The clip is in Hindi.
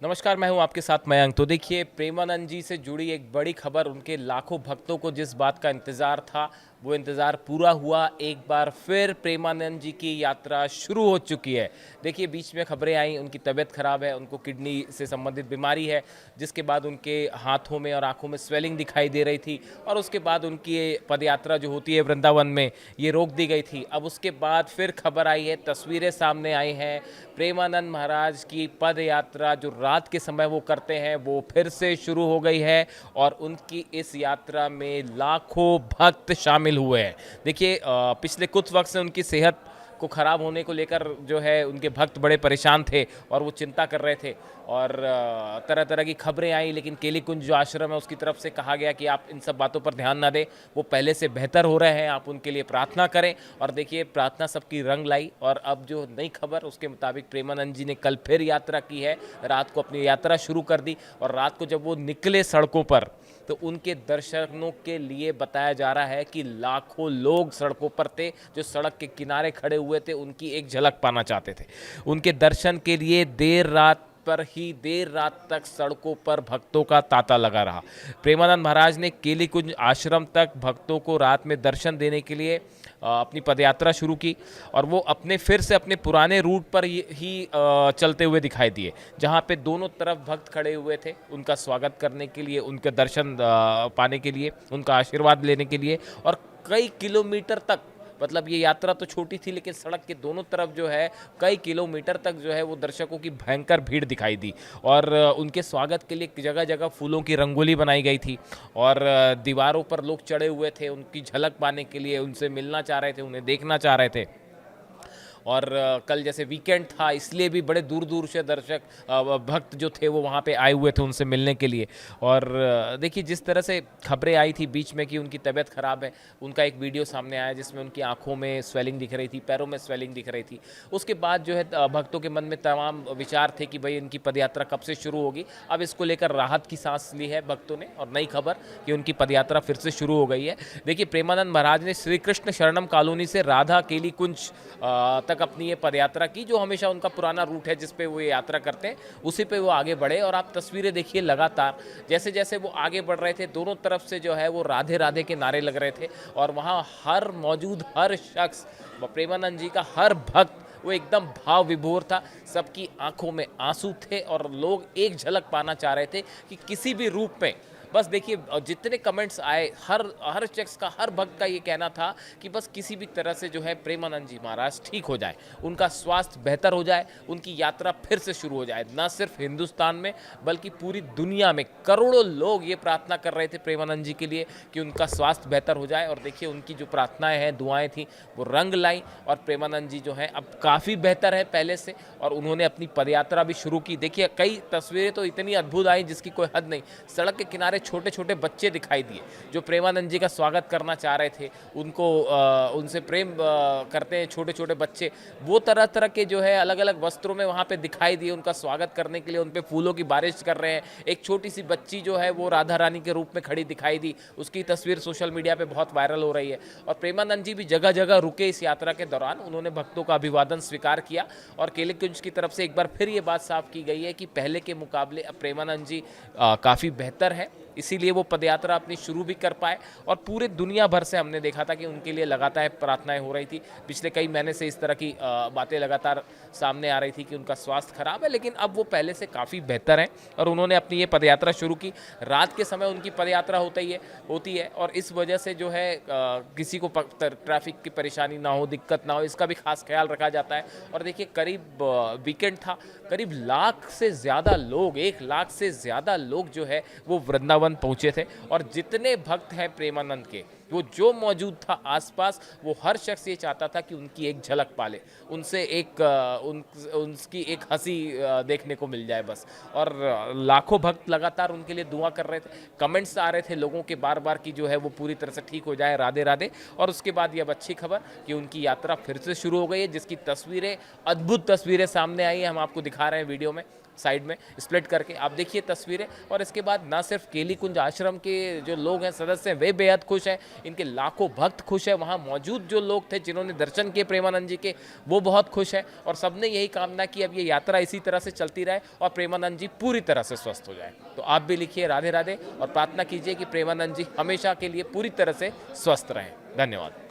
नमस्कार, मैं हूं आपके साथ मयंक। तो देखिए, प्रेमानंद जी से जुड़ी एक बड़ी खबर, उनके लाखों भक्तों को जिस बात का इंतज़ार था, वो इंतज़ार पूरा हुआ। एक बार फिर प्रेमानंद जी की यात्रा शुरू हो चुकी है। देखिए, बीच में खबरें आई, उनकी तबीयत खराब है, उनको किडनी से संबंधित बीमारी है, जिसके बाद उनके हाथों में और आँखों में स्वेलिंग दिखाई दे रही थी और उसके बाद उनकी ये पदयात्रा जो होती है वृंदावन में, ये रोक दी गई थी। अब उसके बाद फिर खबर आई है, तस्वीरें सामने आई हैं, प्रेमानंद महाराज की पद यात्रा जो रात के समय वो करते हैं, वो फिर से शुरू हो गई है और उनकी इस यात्रा में लाखों भक्त शामिल हुए हैं। देखिए, पिछले कुछ वक्त से उनकी सेहत को ख़राब होने को लेकर जो है उनके भक्त बड़े परेशान थे और वो चिंता कर रहे थे और तरह तरह की खबरें आई, लेकिन केली कुंज जो आश्रम है उसकी तरफ से कहा गया कि आप इन सब बातों पर ध्यान ना दें, वो पहले से बेहतर हो रहे हैं, आप उनके लिए प्रार्थना करें। और देखिए, प्रार्थना सबकी रंग लाई और अब जो नई खबर उसके मुताबिक प्रेमानंद जी ने कल फिर यात्रा की है, रात को अपनी यात्रा शुरू कर दी और रात को जब वो निकले सड़कों पर तो उनके दर्शनों के लिए बताया जा रहा है कि लाखों लोग सड़कों पर थे, जो सड़क के किनारे खड़े हुए थे, उनकी एक झलक पाना चाहते थे। उनके दर्शन के लिए देर रात तक सड़कों पर भक्तों का तांता लगा रहा। प्रेमानंद महाराज ने केली कुंज आश्रम तक भक्तों को रात में दर्शन देने के लिए अपनी पदयात्रा शुरू की और वो फिर से अपने पुराने रूट पर ही चलते हुए दिखाई दिए, जहाँ पे दोनों तरफ भक्त खड़े हुए थे उनका स्वागत करने के लिए, उनके दर्शन पाने के लिए, उनका आशीर्वाद लेने के लिए। और कई किलोमीटर तक, मतलब ये यात्रा तो छोटी थी लेकिन सड़क के दोनों तरफ जो है कई किलोमीटर तक जो है वो दर्शकों की भयंकर भीड़ दिखाई दी और उनके स्वागत के लिए जगह जगह फूलों की रंगोली बनाई गई थी और दीवारों पर लोग चढ़े हुए थे उनकी झलक पाने के लिए, उनसे मिलना चाह रहे थे, उन्हें देखना चाह रहे थे। और कल जैसे वीकेंड था, इसलिए भी बड़े दूर दूर से दर्शक भक्त जो थे वो वहाँ पे आए हुए थे उनसे मिलने के लिए। और देखिए, जिस तरह से खबरें आई थी बीच में कि उनकी तबीयत ख़राब है, उनका एक वीडियो सामने आया जिसमें उनकी आंखों में स्वेलिंग दिख रही थी, पैरों में स्वेलिंग दिख रही थी। उसके बाद जो है भक्तों के मन में तमाम विचार थे कि भाई इनकी पदयात्रा कब से शुरू होगी। अब इसको लेकर राहत की सांस ली है भक्तों ने और नई खबर कि उनकी पदयात्रा फिर से शुरू हो गई है। देखिए, प्रेमानंद महाराज ने श्री कृष्ण शरणम कॉलोनी से राधा केली कुंज तक अपनी ये पदयात्रा की, जो हमेशा उनका पुराना रूट है जिस पे वो ये यात्रा करते हैं, उसी पे वो आगे बढ़े। और आप तस्वीरें देखिए, लगातार जैसे जैसे वो आगे बढ़ रहे थे दोनों तरफ से जो है वो राधे राधे के नारे लग रहे थे और वहाँ हर मौजूद हर शख्स, प्रेमानंद जी का हर भक्त वो एकदम भाव विभोर था, सबकी आंखों में आंसू थे और लोग एक झलक पाना चाह रहे थे कि किसी भी रूप में बस देखिए, जितने कमेंट्स आए, हर हर शख्स का, हर भक्त का ये कहना था कि बस किसी भी तरह से जो है प्रेमानंद जी महाराज ठीक हो जाए, उनका स्वास्थ्य बेहतर हो जाए, उनकी यात्रा फिर से शुरू हो जाए। ना सिर्फ हिंदुस्तान में बल्कि पूरी दुनिया में करोड़ों लोग ये प्रार्थना कर रहे थे प्रेमानंद जी के लिए कि उनका स्वास्थ्य बेहतर हो जाए। और देखिए, उनकी जो प्रार्थनाएं हैं, दुआएं थी, वो रंग लाई और प्रेमानंद जी जो हैं अब काफ़ी बेहतर है पहले से और उन्होंने अपनी पदयात्रा भी शुरू की। देखिए, कई तस्वीरें तो इतनी अद्भुत आई जिसकी कोई हद नहीं। सड़क के किनारे छोटे छोटे बच्चे दिखाई दिए जो प्रेमानंद जी का स्वागत करना चाह रहे थे, उनको उनसे प्रेम करते हैं छोटे छोटे बच्चे, वो तरह तरह के जो है अलग अलग वस्त्रों में वहाँ पे दिखाई दिए, उनका स्वागत करने के लिए उन पे फूलों की बारिश कर रहे हैं। एक छोटी सी बच्ची जो है वो राधा रानी के रूप में खड़ी दिखाई दी, उसकी तस्वीर सोशल मीडिया पे बहुत वायरल हो रही है। और प्रेमानंद जी भी जगह जगह रुके इस यात्रा के दौरान, उन्होंने भक्तों का अभिवादन स्वीकार किया और केली कुंज की तरफ से एक बार फिर ये बात साफ की गई है कि पहले के मुकाबले अब प्रेमानंद जी काफ़ी बेहतर है, इसीलिए वो पदयात्रा अपनी शुरू भी कर पाए। और पूरे दुनिया भर से हमने देखा था कि उनके लिए लगातार प्रार्थनाएं हो रही थी, पिछले कई महीने से इस तरह की बातें लगातार सामने आ रही थी कि उनका स्वास्थ्य खराब है, लेकिन अब वो पहले से काफ़ी बेहतर हैं और उन्होंने अपनी ये पदयात्रा शुरू की। रात के समय उनकी पदयात्रा होती है और इस वजह से जो है किसी को ट्रैफिक की परेशानी ना हो, दिक्कत ना हो, इसका भी खास ख्याल रखा जाता है। और देखिए, करीब वीकेंड था, करीब लाख से ज़्यादा लोग, 1 लाख से ज़्यादा लोग जो है वो वृंदावन पहुंचे थे और जितने भक्त हैं प्रेमानंद के, वो जो मौजूद था आसपास, वो हर शख्स ये चाहता था कि उनकी एक झलक पाले, उनसे उनकी एक हंसी देखने को मिल जाए बस। और लाखों भक्त लगातार उनके लिए दुआ कर रहे थे, कमेंट्स आ रहे थे लोगों के बार बार कि जो है वो पूरी तरह से ठीक हो जाए, राधे राधे। और उसके बाद ये अब अच्छी खबर कि उनकी यात्रा फिर से शुरू हो गई है, जिसकी तस्वीरें, अद्भुत तस्वीरें सामने आई हैं, हम आपको दिखा रहे हैं वीडियो में। साइड में स्प्लिट करके। आप देखिए तस्वीरें। और इसके बाद ना सिर्फ केली कुंज आश्रम के जो लोग हैं, सदस्य हैं, वे बेहद खुश हैं, इनके लाखों भक्त खुश हैं, वहाँ मौजूद जो लोग थे जिन्होंने दर्शन किए प्रेमानंद जी के, वो बहुत खुश हैं और सबने यही कामना की अब ये यात्रा इसी तरह से चलती रहे और प्रेमानंद जी पूरी तरह से स्वस्थ हो जाए। तो आप भी लिखिए राधे राधे और प्रार्थना कीजिए कि प्रेमानंद जी हमेशा के लिए पूरी तरह से स्वस्थ रहें। धन्यवाद।